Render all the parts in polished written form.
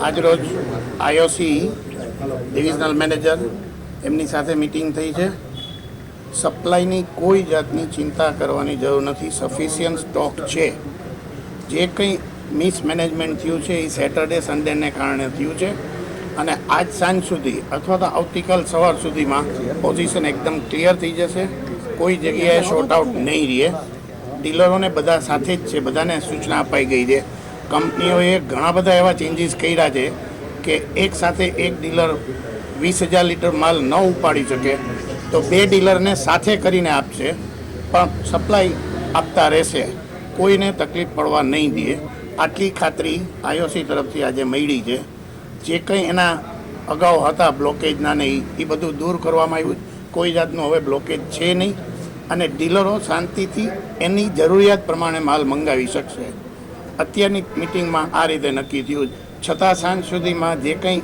આજરોજ IOC divisional manager એમની સાથે મિટિંગ થઈ છે. સપ્લાયની કોઈ જાતની ચિંતા કરવાની જરૂર નથી. સફિશિયન્ટ સ્ટોક છે. જે કંઈ મિસમેનેજમેન્ટ થયું છે એ સેટરડે સન્ડેને કારણે થયું છે અને આજ સાંજ સુધી અથવા તો આવતીકાલ સવાર સુધીમાં પોઝિશન એકદમ ક્લિયર થઈ જશે. કોઈ જગ્યાએ શોર્ટ આઉટ નહીં રહે. ડીલરોને બધા સાથે જ છે, બધાને સૂચના અપાઈ ગઈ છે. કંપનીઓએ ઘણા બધા એવા ચેન્જીસ કર્યા છે કે એક સાથે એક ડીલર 20,000 લીટર માલ ન ઉપાડી શકે તો 2 ડીલરને સાથે કરીને આપશે, પણ સપ્લાય આપતા રહેશે. કોઈને તકલીફ પડવા નહીં દે. આટલી ખાતરી આઈઓસી તરફથી આજે મળી છે. જે કંઈ એના અગાઉ હતા બ્લોકેજના ને એ બધું દૂર કરવામાં આવ્યું. કોઈ જાતનું હવે બ્લોકેજ છે નહીં અને ડીલરો શાંતિથી એની જરૂરિયાત પ્રમાણે માલ મંગાવી શકશે. અત્યારની મિટિંગમાં આ રીતે નક્કી થયું. છતાં સાંજ સુધીમાં જે કંઈ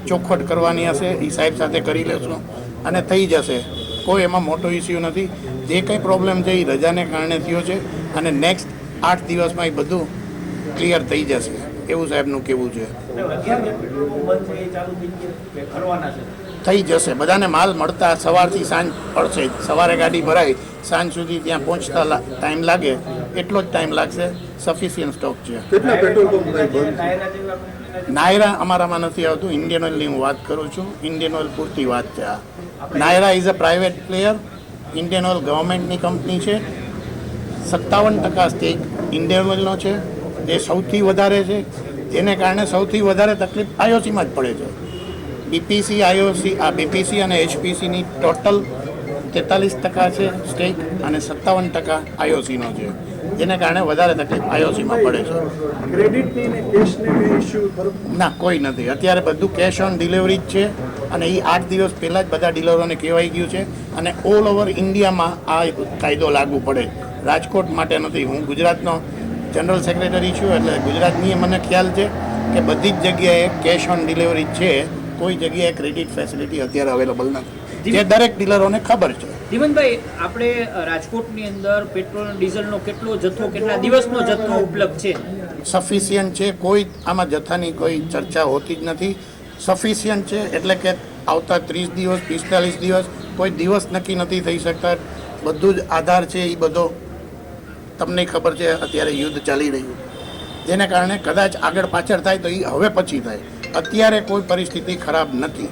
ચોખવટ કરવાની હશે એ સાહેબ સાથે કરી લેશું અને થઈ જશે. કોઈ એમાં મોટો ઇસ્યુ નથી. જે કંઈ પ્રોબ્લેમ છે એ રજાને કારણે થયો છે અને નેક્સ્ટ 8 દિવસમાં એ બધું ક્લિયર થઈ જશે એવું સાહેબનું કહેવું છે. થઈ જશે. બધાને માલ મળતા સવારથી સાંજ પડશે. સવારે ગાડી ભરાય સાંજ સુધી ત્યાં પહોંચતા ટાઈમ લાગે એટલો જ ટાઈમ લાગશે. સફિશિયન્ટ સ્ટોક છે. નાયરા અમારામાં નથી આવતું. ઇન્ડિયન ઓઇલની હું વાત કરું છું. ઇન્ડિયન ઓઇલ પૂરતી વાત છે આ. Nayara is a private player. Indian oil ગવર્મેન્ટની કંપની છે. 57% સ્ટેક ઇન્ડિયન ઓઇલનો છે. એ સૌથી વધારે છે. જેને કારણે સૌથી વધારે તકલીફ આઈઓસીમાં જ પડે છે. બીપીસી આઈઓસી આ બીપીસી અને એચપીસીની ટોટલ 43% છે સ્ટેક અને 57% આઈઓસીનો છે. જેને કારણે વધારે તકલીફ આઈઓસીમાં પડે છે. ના, કોઈ નથી. અત્યારે બધું કેશ ઓન ડિલિવરી જ છે અને એ 8 દિવસ પહેલાં જ બધા ડીલરોને કહેવાઈ ગયું છે અને ઓલ ઓવર ઇન્ડિયામાં આ કાયદો લાગુ પડે. રાજકોટ માટે નથી. હું ગુજરાતનો જનરલ સેક્રેટરી છું એટલે ગુજરાતની મને ખ્યાલ છે કે બધી જ જગ્યાએ કેશ ઓન ડિલિવરી છે. કોઈ જગ્યાએ ક્રેડિટ ફેસિલિટી અત્યારે અવેલેબલ નથી, જે દરેક ડીલરોને ખબર છે. જીવનભાઈ, આપણે રાજકોટની અંદર પેટ્રોલ ડીઝલનો કેટલો જથ્થો, કેટલા દિવસનો જથ્થો ઉપલબ્ધ છે? સફિશિયન્ટ છે. કોઈ આમાં જથ્થાની કોઈ ચર્ચા હોતી જ નથી. સફિશિયન્ટ છે એટલે કે આવતા 30 દિવસ 45 દિવસ કોઈ દિવસ નક્કી નથી થઈ શકતા. બધું જ આધાર છે એ બધો તમને ખબર છે. અત્યારે યુદ્ધ ચાલી રહ્યું જેને કારણે કદાચ આગળ પાછળ થાય તો એ હવે પછી થાય. અત્યારે કોઈ પરિસ્થિતિ ખરાબ નથી.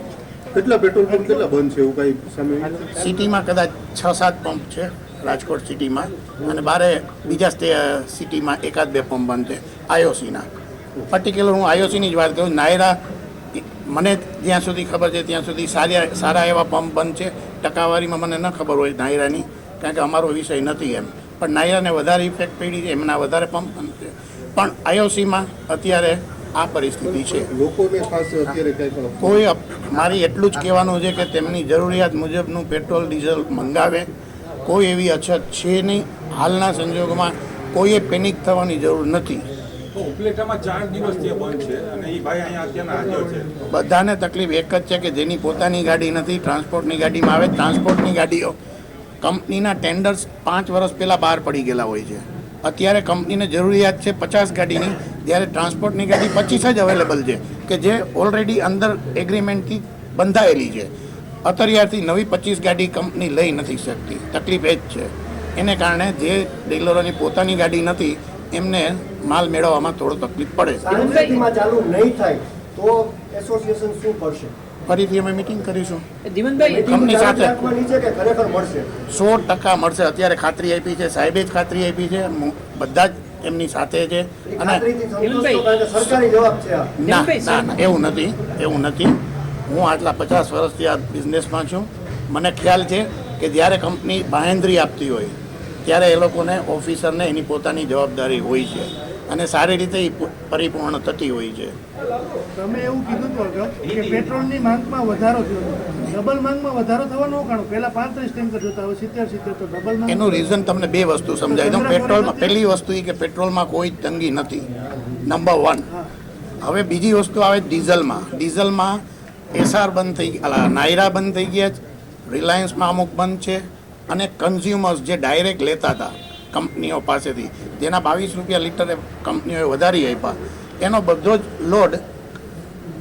કેટલા પેટ્રોલ પંપ કેટલા બંધ છે એવું કઈ સામે? સિટીમાં કદાચ 6-7 પંપ છે રાજકોટ સિટીમાં અને બારે બીજા સિટીમાં 1-2 પંપ બંધ છે આઈઓસીના. પર્ટિક્યુલર હું આઈઓસીની જ વાત કરું. નાયરા મને જ્યાં સુધી ખબર છે ત્યાં સુધી સારા એવા પંપ બંધ છે. ટકાવારીમાં મને ન ખબર હોય નાયરાની, કારણ કે અમારો વિષય નથી એમ. પણ નાયરાને વધારે ઇફેક્ટ પડી છે, એમના વધારે પંપ બંધ છે. પણ આઈઓસીમાં અત્યારે આ પરિસ્થિતિ છે. લોકોને ખાસ અત્યારે કોઈ મારી એટલું જ કહેવાનું છે કે તેમની જરૂરિયાત મુજબનું પેટ્રોલ ડીઝલ મંગાવે. કોઈ એવી અછત છે નહીં. હાલના સંજોગોમાં કોઈએ પેનિક થવાની જરૂર નથી. ઉપલેટામાં 4 દિવસથી બંધ છે અને એ ભાઈ અહીંયા અત્યારે હાજર છે. બધાને તકલીફ એક જ છે કે જેની પોતાની ગાડી નથી, ટ્રાન્સપોર્ટની ગાડીમાં આવે. ટ્રાન્સપોર્ટની ગાડીઓ કંપનીના ટેન્ડર્સ 5 વર્ષ પહેલાં બહાર પડી ગયેલા હોય છે. અત્યારે કંપનીને જરૂરિયાત છે 50 ગાડીની, જ્યારે ટ્રાન્સપોર્ટની ગાડી 25 જ અવેલેબલ છે કે જે ઓલરેડી અંદર એગ્રીમેન્ટથી બંધાયેલી છે. અત્યારથી નવી 25 ગાડી કંપની લઈ નથી શકતી. તકલીફ એ જ છે. એને કારણે જે ડીલરોની પોતાની ગાડી નથી એમને માલ મેળવવામાં થોડો તકલીફ પડે. ચાલુ નહીં થાય તો એસોસિએશન શું કરશે? ફરીથી અમે મિટિંગ કરીશું જીવનભાઈ, કંપની સાથે. ખરેખર મળશે 100% મળશે. અત્યારે ખાતરી આપી છે, સાહેબે જ ખાતરી આપી છે. બધા જ એમની સાથે છે અને સરકારી જવાબ છે. ના ના ના, એવું નથી. એવું નથી. હું આટલા 50 વર્ષથી આ બિઝનેસમાં છું. મને ખ્યાલ છે કે જ્યારે કંપની બાંહેધરી આપતી હોય ત્યારે એ લોકોને ઓફિસરને એની પોતાની જવાબદારી હોય છે અને સારી રીતે એ પરિપૂર્ણ થતી હોય છે. તમે એવું કીધું હતું અગાઉ કે પેટ્રોલની માંગમાં વધારો થયો. ડબલ માંગમાં વધારો થવાનું કારણ પહેલા 35 ટેન્કર જોતા હવે 70 તો ડબલ માંગ. એનું રીઝન તમને 2 વસ્તુ સમજાય દઉં. પેટ્રોલમાં પહેલી વસ્તુ એ કે પેટ્રોલમાં કોઈ તંગી નથી, નંબર 1. હવે બીજી વસ્તુ આવે ડીઝલમાં. ડીઝલમાં એસઆર બંધ થઈ ગયા, નાયરા બંધ થઈ ગયા છે, રિલાયન્સમાં અમુક બંધ છે અને કન્ઝ્યુમર્સ જે ડાયરેક્ટ લેતા હતા કંપનીઓ પાસેથી, જેના 22 રૂપિયા લીટરે કંપનીઓએ વધારી આપ્યા, એનો બધો જ લોડ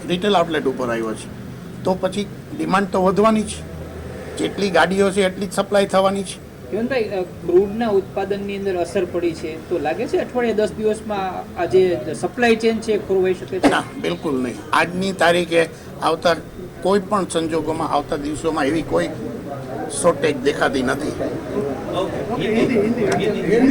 રિટેલ આઉટલેટ ઉપર આવ્યો છે, તો પછી ડિમાન્ડ તો વધવાની જ. જેટલી ગાડીઓ છે એટલી જ સપ્લાય થવાની છે. જીવનભાઈ, ક્રૂડના ઉત્પાદનની અંદર અસર પડી છે, તો લાગે છે અઠવાડિયે 10 દિવસમાં આ જે સપ્લાય ચેન છે એ ખોરવાઈ શકે છે? ના, બિલકુલ નહીં. આજની તારીખે આવતા કોઈ પણ સંજોગોમાં આવતા દિવસોમાં એવી કોઈ શોર્ટેજ દેખાતી નથી. ઓકે, હિન્દી